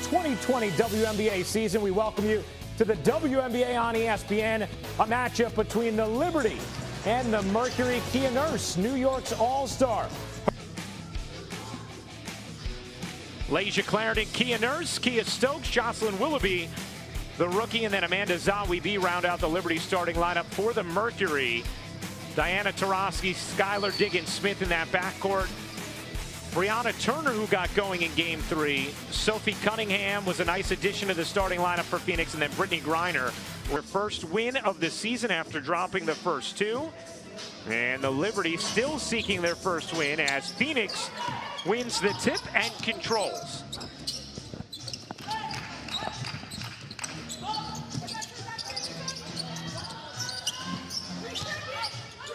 2020 WNBA season. We welcome you to the WNBA on ESPN, a matchup between the Liberty and the Mercury. Kia Nurse, New York's all-star. Lasia Clarendon, Kia Nurse, Kia Stokes, Jocelyn Willoughby, the rookie, and then Amanda Zawi round out the Liberty starting lineup for the Mercury. Diana Taurasi, Skylar Diggins-Smith in that backcourt. Brianna Turner, who got going in Game 3. Sophie Cunningham was a nice addition to the starting lineup for Phoenix, and then Brittany Griner, her first win of the season after dropping the first two. And the Liberty still seeking their first win as Phoenix wins the tip and controls.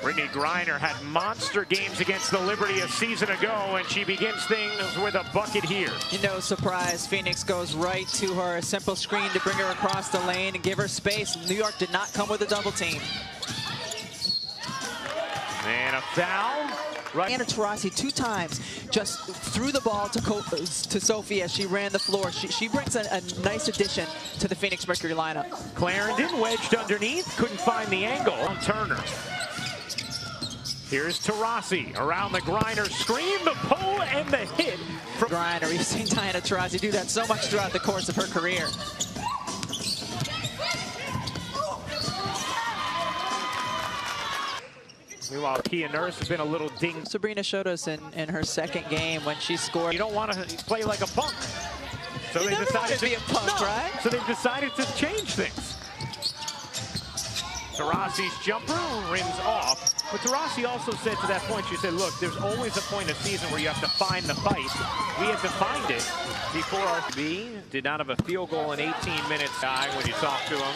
Brittany Griner had monster games against the Liberty a season ago, and she begins things with a bucket here. No surprise, Phoenix goes right to her. A simple screen to bring her across the lane and give her space. New York did not come with a double team. And a foul. Right. Anna Taurasi 2 times just threw the ball to Sophie as she ran the floor. She brings a nice addition to the Phoenix Mercury lineup. Clarendon wedged underneath, couldn't find the angle on Turner. Here's Taurasi around the Griner screen, the pull, and the hit from Griner. We've seen Diana Taurasi do that so much throughout the course of her career. Meanwhile, Kia Nurse has been a little ding. Sabrina showed us in her second game when she scored. You don't want to play like a punk. So they decided to be a punk, right? So they've decided to change things. Taurasi's jumper rims off. But Taurasi also said to that point, she said, look, there's always a point of season where you have to find the fight. We had to find it before our B did not have a field goal in 18 minutes. When you talk to him.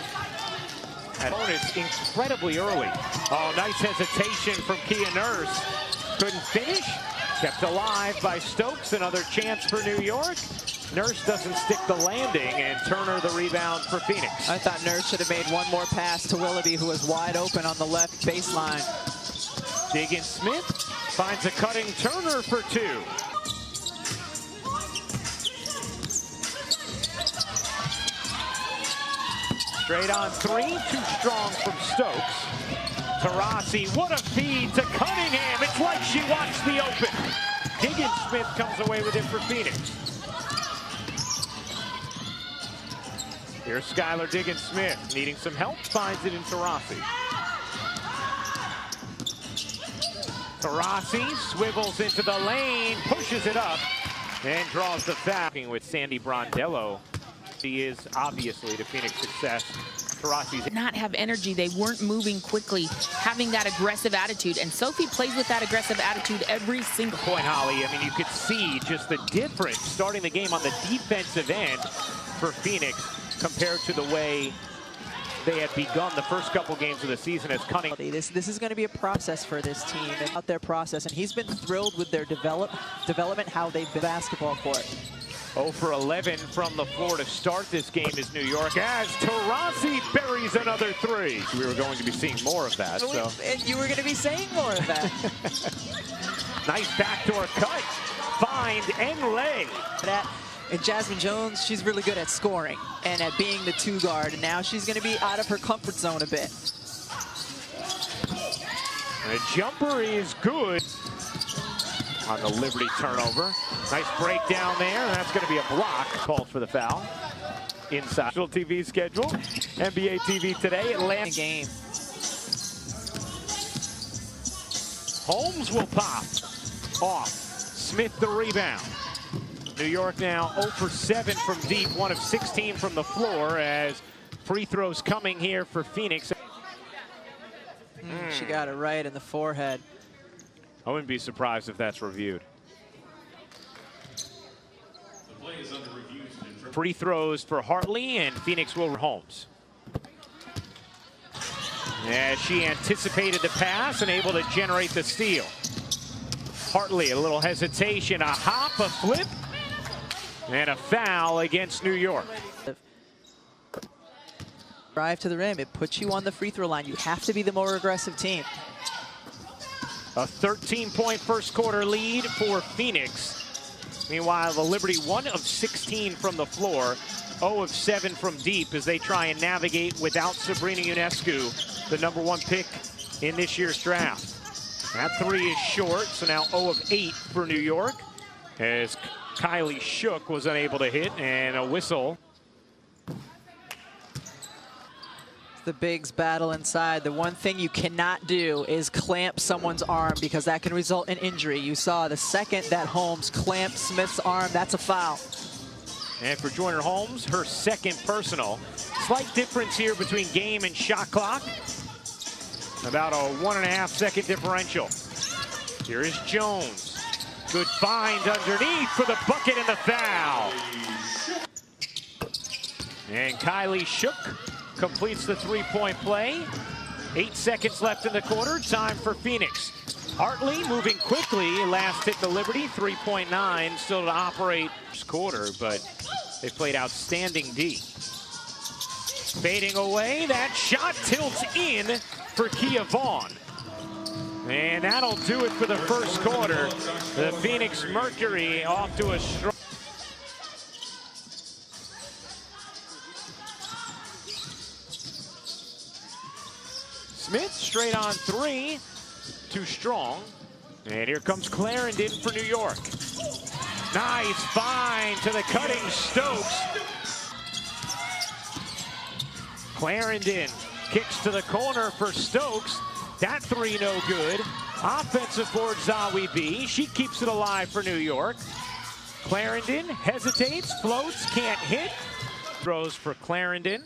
Opponents incredibly early. Oh, nice hesitation from Kia Nurse. Couldn't finish. Kept alive by Stokes. Another chance for New York. Nurse doesn't stick the landing, and Turner the rebound for Phoenix. I thought Nurse should have made one more pass to Willoughby, who was wide open on the left baseline. Diggins-Smith finds a cutting Turner for 2. Straight on 3, too strong from Stokes. Taurasi, what a feed to Cunningham. It's like she watched the open. Diggins-Smith comes away with it for Phoenix. Here's Skylar Diggins-Smith, needing some help, finds it in Taurasi. Taurasi swivels into the lane, pushes it up, and draws the foul. With Sandy Brondello. He is obviously to Phoenix success. Taurasi's not have energy. They weren't moving quickly, having that aggressive attitude. And Sophie plays with that aggressive attitude every single point, Holly. I mean, you could see just the difference starting the game on the defensive end for Phoenix compared to the way they had begun the first couple games of the season as Cunningham. This is going to be a process for this team and about their process. And he's been thrilled with their development, how they've been basketball court. 0 for 11 from the floor to start this game is New York as Taurasi buries another 3. We were going to be seeing more of that. So. And you were going to be saying more of that. Nice backdoor cut. Find and lay. And Jasmine Jones, she's really good at scoring and at being the 2 guard. And now she's going to be out of her comfort zone a bit. The jumper is good on the Liberty turnover. Nice breakdown there, and that's going to be a block. Called for the foul. Inside. TV schedule. NBA TV today. Atlanta game. Holmes will pop off. Smith the rebound. New York now 0 for 7 from deep, 1 of 16 from the floor as free throws coming here for Phoenix. She got it right in the forehead. I wouldn't be surprised if that's reviewed. Free throws for Hartley, and Phoenix will Holmes. As she anticipated the pass and able to generate the steal. Hartley, a little hesitation, a hop, a flip, and a foul against New York. Drive to the rim, it puts you on the free throw line. You have to be the more aggressive team. A 13-point first quarter lead for Phoenix. Meanwhile, the Liberty 1 of 16 from the floor, 0 of 7 from deep as they try and navigate without Sabrina Ionescu, the #1 pick in this year's draft. That 3 is short, so now 0 of 8 for New York as Kylie Shook was unable to hit, and a whistle. The bigs battle inside. The one thing you cannot do is clamp someone's arm because that can result in injury. You saw the second that Holmes clamped Smith's arm, that's a foul. And for Joyner Holmes, her second personal. Slight difference here between game and shot clock. About a 1.5 second differential. Here is Jones. Good find underneath for the bucket and the foul. And Kylie Shook completes the three-point play. 8 seconds left in the quarter. Time for Phoenix. Hartley moving quickly. Last hit the Liberty. 3.9 still to operate this quarter, but they played outstanding D. Fading away. That shot tilts in for Kia Vaughn. And that'll do it for the first quarter. The Phoenix Mercury off to a strong. Smith straight on 3, too strong. And here comes Clarendon for New York. Nice find to the cutting Stokes. Clarendon kicks to the corner for Stokes. That 3 no good. Offensive board Zawi B. She keeps it alive for New York. Clarendon hesitates, floats, can't hit. Throws for Clarendon.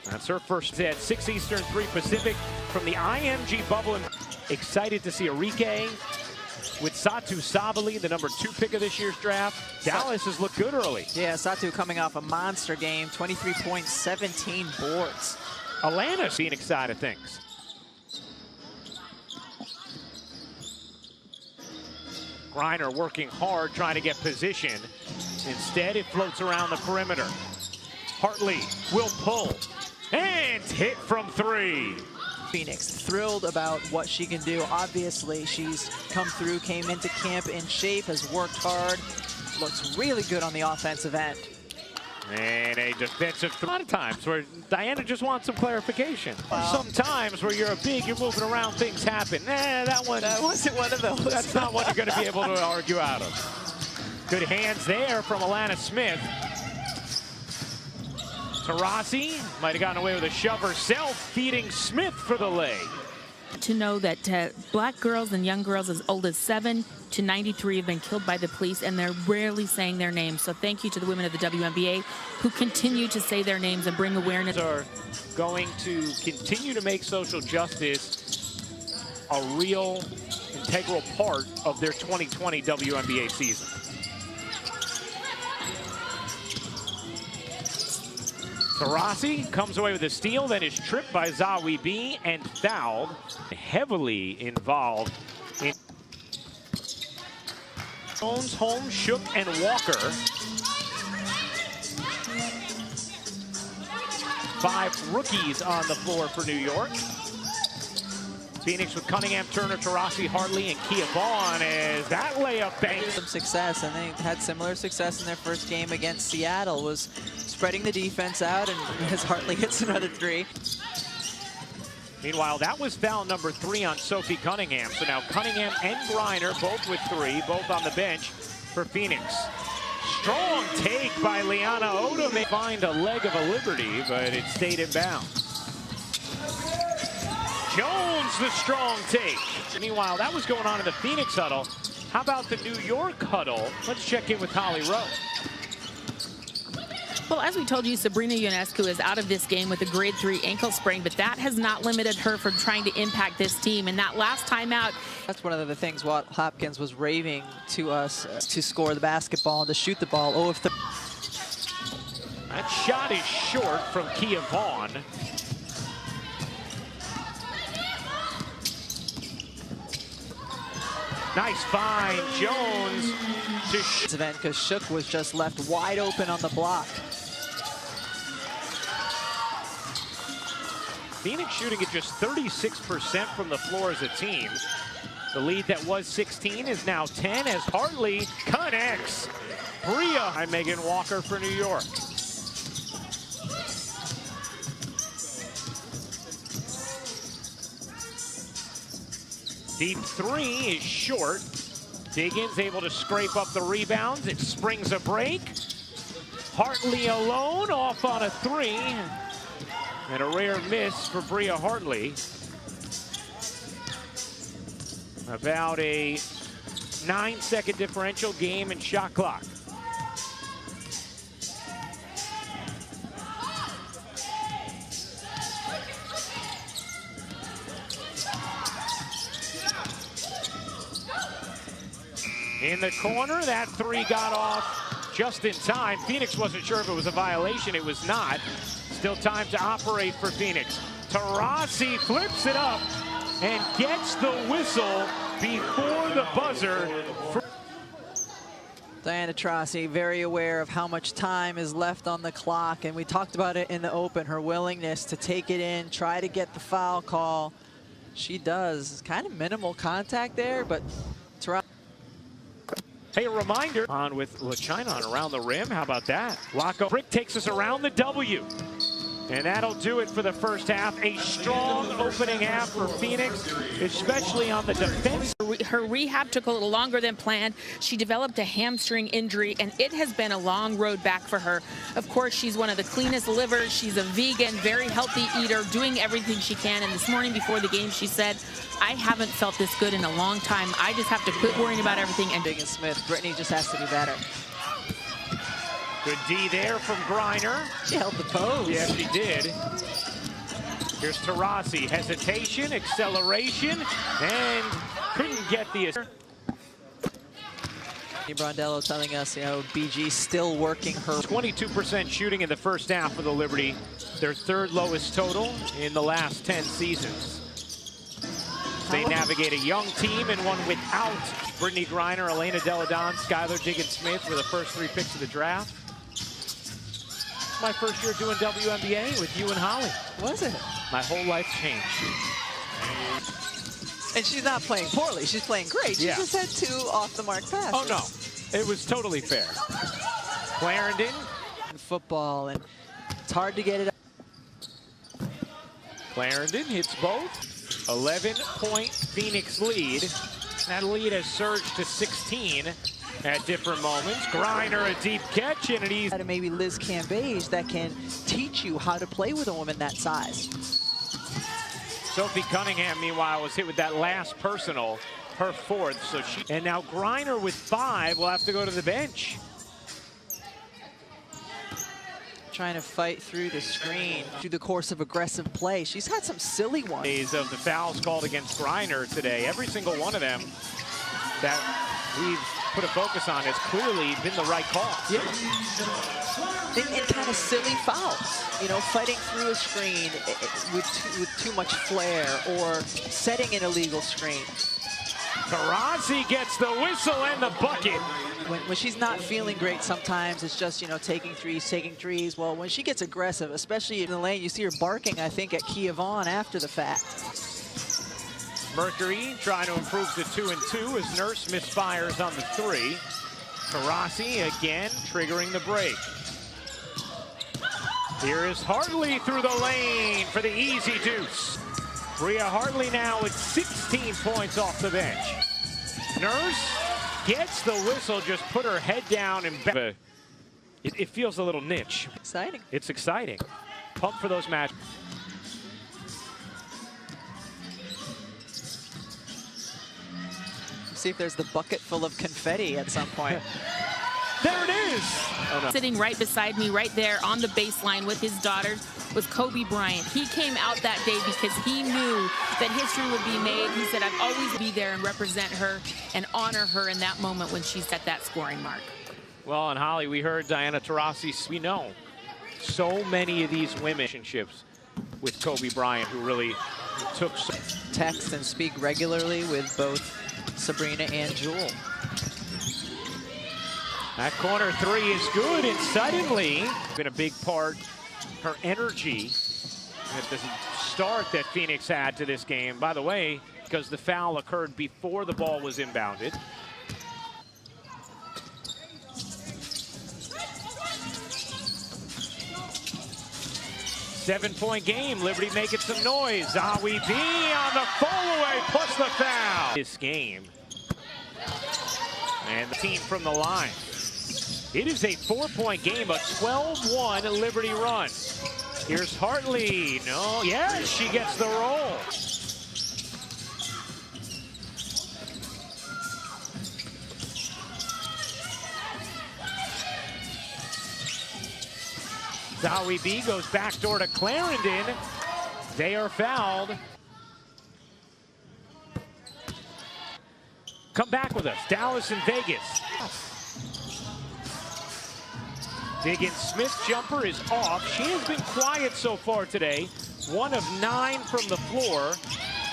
That's her first set. 6 Eastern, 3 Pacific from the IMG bubble. Excited to see Arike with Satu Sabali, the #2 pick of this year's draft. Dallas has looked good early. Yeah, Satu coming off a monster game, 23 points, 17 boards. Atlanta Phoenix side of things. Griner working hard, trying to get position. Instead, it floats around the perimeter. Hartley will pull. And hit from 3. Phoenix thrilled about what she can do. Obviously, she's come through, came into camp in shape, has worked hard, looks really good on the offensive end. And a defensive a lot of times where Diana just wants some clarification. Sometimes where you're a big, you're moving around, things happen. That wasn't one of those. That's not what you're going to be able to argue out of. Good hands there from Alana Smith. Taurasi might have gotten away with a shove herself, feeding Smith for the leg. To know that black girls and young girls as old as 7 to 93 have been killed by the police, and they're rarely saying their names. So thank you to the women of the WNBA who continue to say their names and bring awareness. Are going to continue to make social justice a real integral part of their 2020 WNBA season. Taurasi comes away with a steal, then is tripped by Zawi B and fouled. Heavily involved in Jones, Holmes, Shook, and Walker. 5 rookies on the floor for New York. Phoenix with Cunningham, Turner, Taurasi, Hartley, and Kia Vaughn as that layup banks. Some success, and they had similar success in their first game against Seattle, was spreading the defense out, and as Hartley hits another 3. Meanwhile, that was foul number 3 on Sophie Cunningham. So now Cunningham and Griner both with 3, both on the bench for Phoenix. Strong take by Liana Odom. They find a leg of a Liberty, but it stayed in bounds. Jones, the strong take. Meanwhile, that was going on in the Phoenix huddle. How about the New York huddle? Let's check in with Holly Rowe. Well, as we told you, Sabrina Ionescu is out of this game with a grade 3 ankle sprain, but that has not limited her from trying to impact this team. And that last timeout. That's one of the things Watt Hopkins was raving to us to score the basketball and to shoot the ball. 0 of 3. That shot is short from Kia Vaughn. Nice find, Jones to event because Shook was just left wide open on the block. Phoenix shooting at just 36% from the floor as a team. The lead that was 16 is now 10 as Hartley connects. Bria by Megan Walker for New York. Deep three is short. Diggins able to scrape up the rebounds. It springs a break. Hartley alone off on a three. And a rare miss for Bria Hartley. About a 9-second differential game and shot clock. In the corner, that three got off just in time. Phoenix wasn't sure if it was a violation. It was not. Still time to operate for Phoenix. Taurasi flips it up and gets the whistle before the buzzer. Diana Taurasi very aware of how much time is left on the clock, and we talked about it in the open, her willingness to take it in, try to get the foul call. She does. Kind of minimal contact there, but Taurasi. Hey, a reminder on with LaChina around the rim. How about that? Wacko Brick takes us around the W. And that'll do it for the first half. A strong opening half for Phoenix, especially on the defense. Her rehab took a little longer than planned. She developed a hamstring injury, and it has been a long road back for her. Of course, she's one of the cleanest livers. She's a vegan, very healthy eater, doing everything she can. And this morning before the game, she said, I haven't felt this good in a long time. I just have to quit worrying about everything. And Diggins Smith, Brittany just has to be better. Good D there from Griner. She held the pose. Yes, she did. Here's Taurasi. Hesitation, acceleration, and couldn't get the... Brondello telling us, you know, BG still working her. 22% shooting in the first half for the Liberty. Their third lowest total in the last 10 seasons. They navigate a young team and one without Brittany Griner, Elena Deladon, Skylar Diggins-Smith were the first 3 picks of the draft. My first year doing WNBA with you and Holly. Was it? My whole life changed. And she's not playing poorly. She's playing great. She just had 2 off-the-mark passes. Oh, no. It was totally fair. Clarendon. Football, and it's hard to get it up. Clarendon hits both. 11-point Phoenix lead. That lead has surged to 16 at different moments. Griner a deep catch and an easy. Maybe Liz Cambage that can teach you how to play with a woman that size. Sophie Cunningham, meanwhile, was hit with that last personal, her 4th. So she and now Griner with 5 will have to go to the bench. Trying to fight through the screen through the course of aggressive play. She's had some silly ones. Of the fouls called against Griner today, every single one of them that we've put a focus on has clearly been the right call. Yeah. And kind of silly fouls, you know, fighting through a screen with too much flair or setting an illegal screen. Taurasi gets the whistle and the bucket. When she's not feeling great, sometimes it's just, you know, taking threes. Well, when she gets aggressive, especially in the lane, you see her barking, I think, at Kia Vaughn after the fact. Mercury trying to improve to 2-2 as Nurse misfires on the 3. Taurasi again triggering the break. Here is Hartley through the lane for the easy deuce. Bria Hartley now with 16 points off the bench. Nurse gets the whistle, just put her head down and back. It feels a little niche. Exciting. It's exciting. Pump for those matches. See if there's the bucket full of confetti at some point. There it is. Oh, no. Sitting right beside me, right there on the baseline with his daughters, was Kobe Bryant. He came out that day because he knew that history would be made. He said, I'd always be there and represent her and honor her in that moment when she's at that scoring mark. Well, and Holly, we heard Diana Taurasi. We know so many of these women relationships with Kobe Bryant who really took text and speak regularly with both Sabrina and Jewel. That corner 3 is good, and suddenly been a big part. Her energy at the start that Phoenix had to this game. By the way, because the foul occurred before the ball was inbounded. Seven-point game. Liberty making some noise. Zawi B on the fall-away plus the foul. This game. And the team from the line. It is a 4-point game, a 12-1 Liberty run. Here's Hartley. No, yes, she gets the roll. Zawi B goes backdoor to Clarendon. They are fouled. Come back with us. Dallas and Vegas. Diggins Smith's jumper is off. She has been quiet so far today. 1 of 9 from the floor.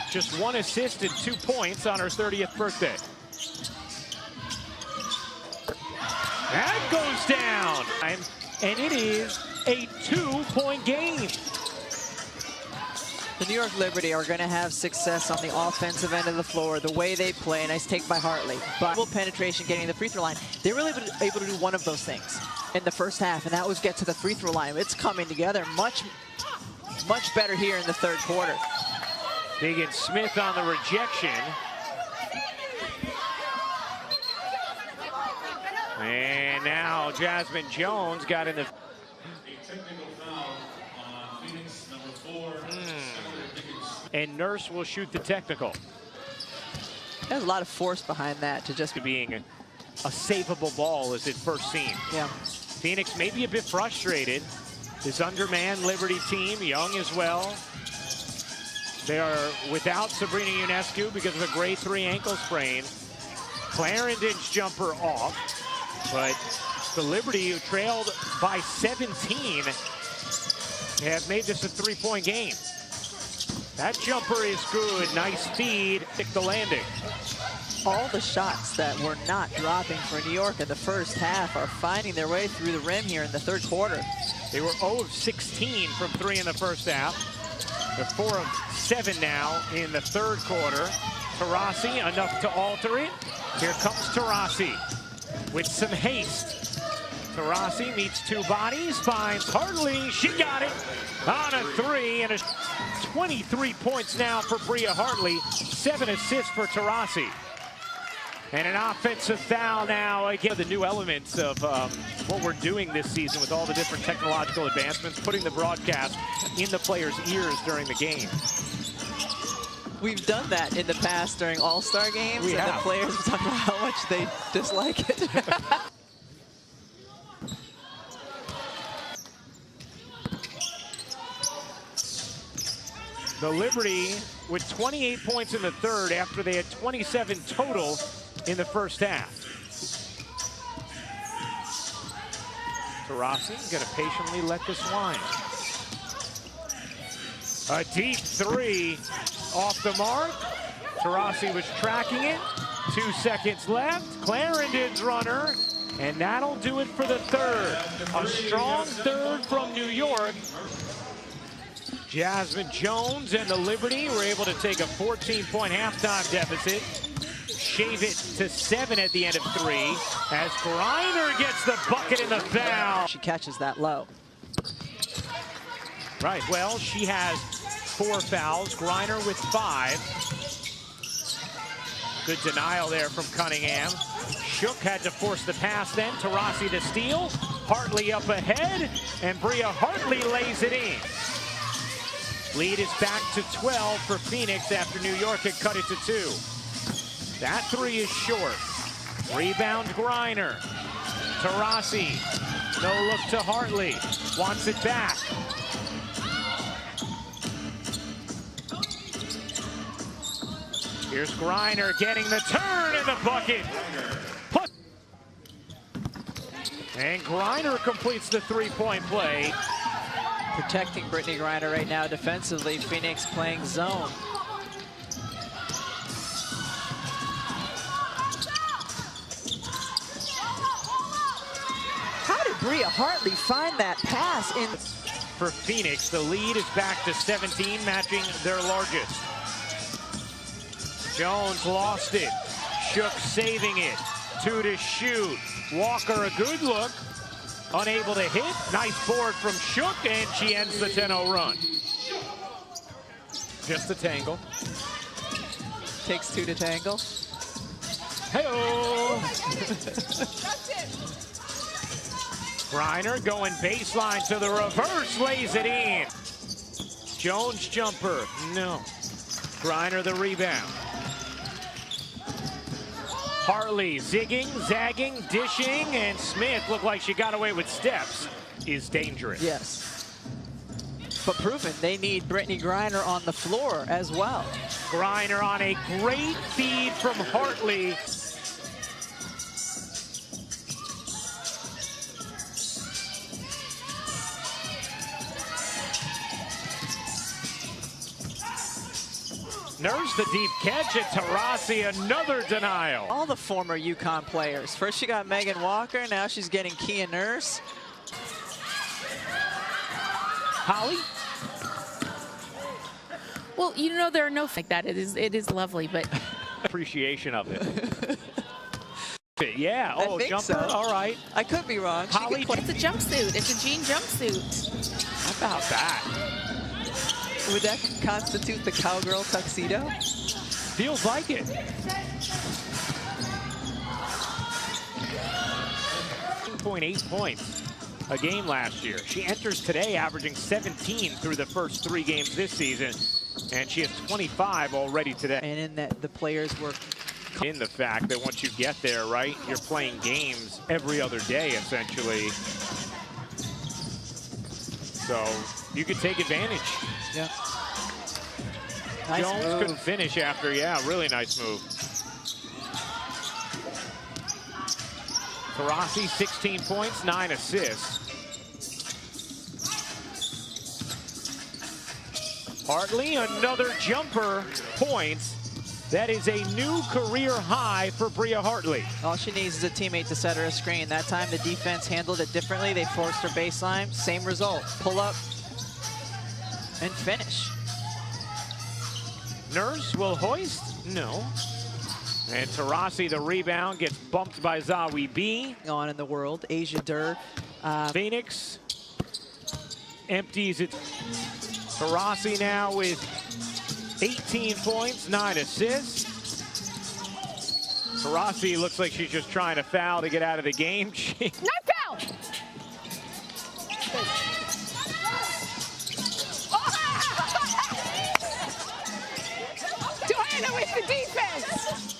Just 1 assist and 2 points on her 30th birthday. That goes down. And it is a 2-point game. The New York Liberty are going to have success on the offensive end of the floor, the way they play. Nice take by Hartley. But penetration, getting to the free throw line. They were really able to do one of those things in the first half, and that was get to the free throw line. It's coming together much better here in the third quarter. Diggins Smith on the rejection. And now Jasmine Jones got in the... And Nurse will shoot the technical. There's a lot of force behind that to just being a savable ball as it first seemed. Yeah. Phoenix may be a bit frustrated. This undermanned Liberty team, young as well. They are without Sabrina Ionescu because of a grade 3 ankle sprain. Clarendon's jumper off, but the Liberty, who trailed by 17, have made this a 3-point game. That jumper is good. Nice feed. Stick the landing. All the shots that were not dropping for New York in the first half are finding their way through the rim here in the third quarter. They were 0 of 16 from 3 in the first half. They're 4 of 7 now in the third quarter. Taurasi, enough to alter it. Here comes Taurasi with some haste. Taurasi meets 2 bodies, finds Hartley. She got it on a 3, and 23 points now for Bria Hartley. 7 assists for Taurasi. And an offensive foul now. Again, the new elements of what we're doing this season with all the different technological advancements, putting the broadcast in the players' ears during the game. We've done that in the past during All-Star games, and the players were talking about how much they dislike it. The Liberty with 28 points in the third after they had 27 total in the first half. Taurasi going to patiently let this wind. A deep 3 off the mark. Taurasi was tracking it. 2 seconds left. Clarendon's runner. And that'll do it for the third. A strong third from New York. Jasmine Jones and the Liberty were able to take a 14-point halftime deficit, shave it to 7 at the end of 3, as Griner gets the bucket in the foul. She catches that low. Right, well, she has 4 fouls, Griner with 5. Good denial there from Cunningham. Shook had to force the pass then. Taurasi to steal. Hartley up ahead, and Bria Hartley lays it in. Lead is back to 12 for Phoenix after New York had cut it to 2. That 3 is short. Rebound Griner. Taurasi. No look to Hartley. Wants it back. Here's Griner getting the turn and the bucket. And Griner completes the 3-point play. Protecting Brittany Griner right now defensively. Phoenix playing zone. How did Bria Hartley find that pass in? For Phoenix, the lead is back to 17, matching their largest. Jones lost it. Shook saving it. 2 to shoot. Walker a good look. Unable to hit. Nice board from Shook, and she ends the 10-0 run. Just a tangle. Takes 2 to tangle. Hey-oh! Griner going baseline to the reverse, lays it in. Jones jumper, no. Griner the rebound. Hartley zigging, zagging, dishing, and Smith looked like she got away with steps. Is dangerous. Yes. But proven, they need Brittany Griner on the floor as well. Griner on a great feed from Hartley. Nurse the deep catch at Taurasi, another denial. All the former UConn players. First she got Megan Walker, now she's getting Kia Nurse. Holly? Well, you know, there are no like that. It is lovely, but Appreciation of it. Yeah, I oh, think jumper, so. all right. I could be wrong. She Holly, could it's a jumpsuit. It's a jean jumpsuit. how about that? Would that constitute the cowgirl tuxedo? Feels like it. 2.8 points a game last year. She enters today averaging 17 through the first 3 games this season, and she has 25 already today. And in that, the players were in the fact that once you get there, right, you're playing games every other day, essentially. So you could take advantage. Yeah. Nice Jones move. couldn't finish after, yeah, really nice move. Taurasi, 16 points, 9 assists. Hartley, another jumper, points. That is a new career high for Bria Hartley. All she needs is a teammate to set her a screen. That time the defense handled it differently. They forced her baseline. Same result. Pull up and finish. Nurse will hoist? No. And Taurasi, the rebound, gets bumped by Zawi B. On in the world, Asia Durr. Phoenix empties it. Taurasi now with 18 points, 9 assists. Taurasi looks like she's just trying to foul to get out of the game. Not foul! Joanna with the defense!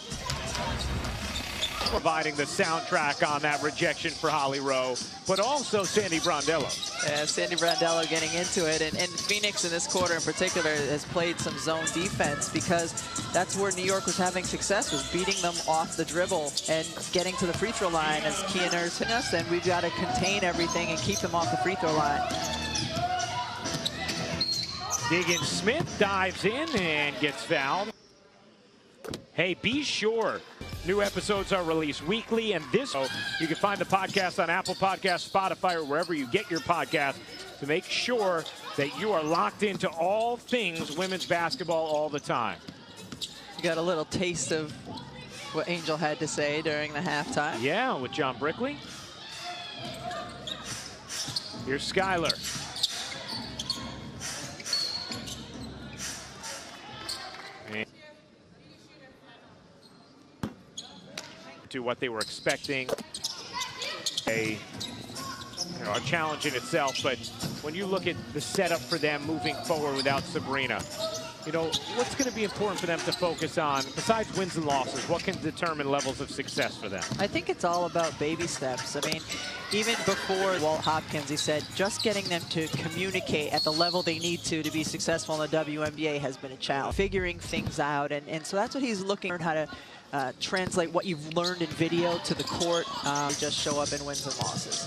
Providing the soundtrack on that rejection for Holly Rowe, but also Sandy Brondello. Yeah, Sandy Brondello getting into it, and Phoenix in this quarter in particular has played some zone defense because that's where New York was having success, was beating them off the dribble and getting to the free throw line as Kia Nurse hit us, and we've got to contain everything and keep them off the free throw line. Diggin Smith dives in and gets fouled. Hey, be sure new episodes are released weekly, and you can find the podcast on Apple Podcasts, Spotify, or wherever you get your podcast to make sure that you are locked into all things women's basketball all the time. You got a little taste of what Angel had to say during the halftime. Yeah, with John Brickley. Here's Skylar. To what they were expecting, a challenge in itself, but when you look at the setup for them moving forward without Sabrina, what's going to be important for them to focus on besides wins and losses? What can determine levels of success for them? I think it's all about baby steps. I mean, even before Walt Hopkins, he said just getting them to communicate at the level they need to be successful in the WNBA has been a challenge. Figuring things out, and so that's what he's looking at, how to translate what you've learned in video to the court, just show up in wins and losses.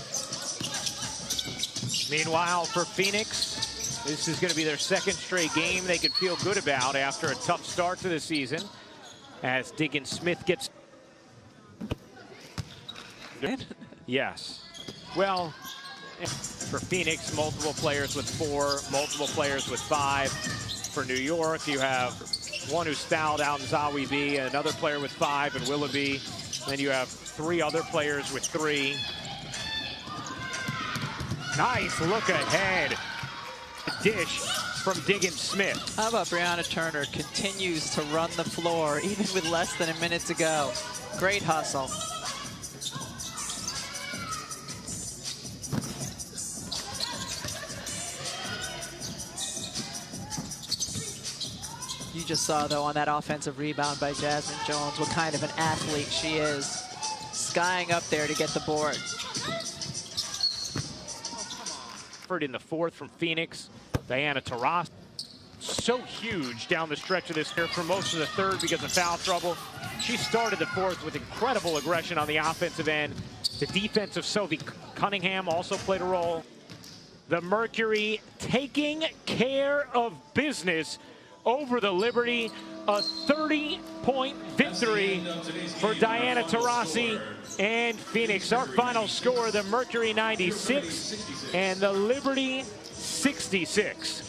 Meanwhile, for Phoenix, this is going to be their second straight game they could feel good about after a tough start to the season, as Diggin Smith gets... Yes. Well, for Phoenix, multiple players with 4, multiple players with 5. For New York, you have one who's fouled out in Zawi B, another player with 5 and Willoughby. Then you have 3 other players with 3. Nice look ahead. Dish from Diggin Smith. How about Brianna Turner continues to run the floor even with less than a minute to go. Great hustle. You just saw, though, on that offensive rebound by Jasmine Jones, what kind of an athlete she is. Skying up there to get the board. In the 4th from Phoenix, Diana Taurasi. So huge down the stretch of this year for most of the 3rd because of foul trouble. She started the 4th with incredible aggression on the offensive end. The defense of Sophie Cunningham also played a role. The Mercury taking care of business over the Liberty. A 30-point victory for Diana Taurasi and Phoenix. Our final score, the Mercury 96 and the Liberty 66.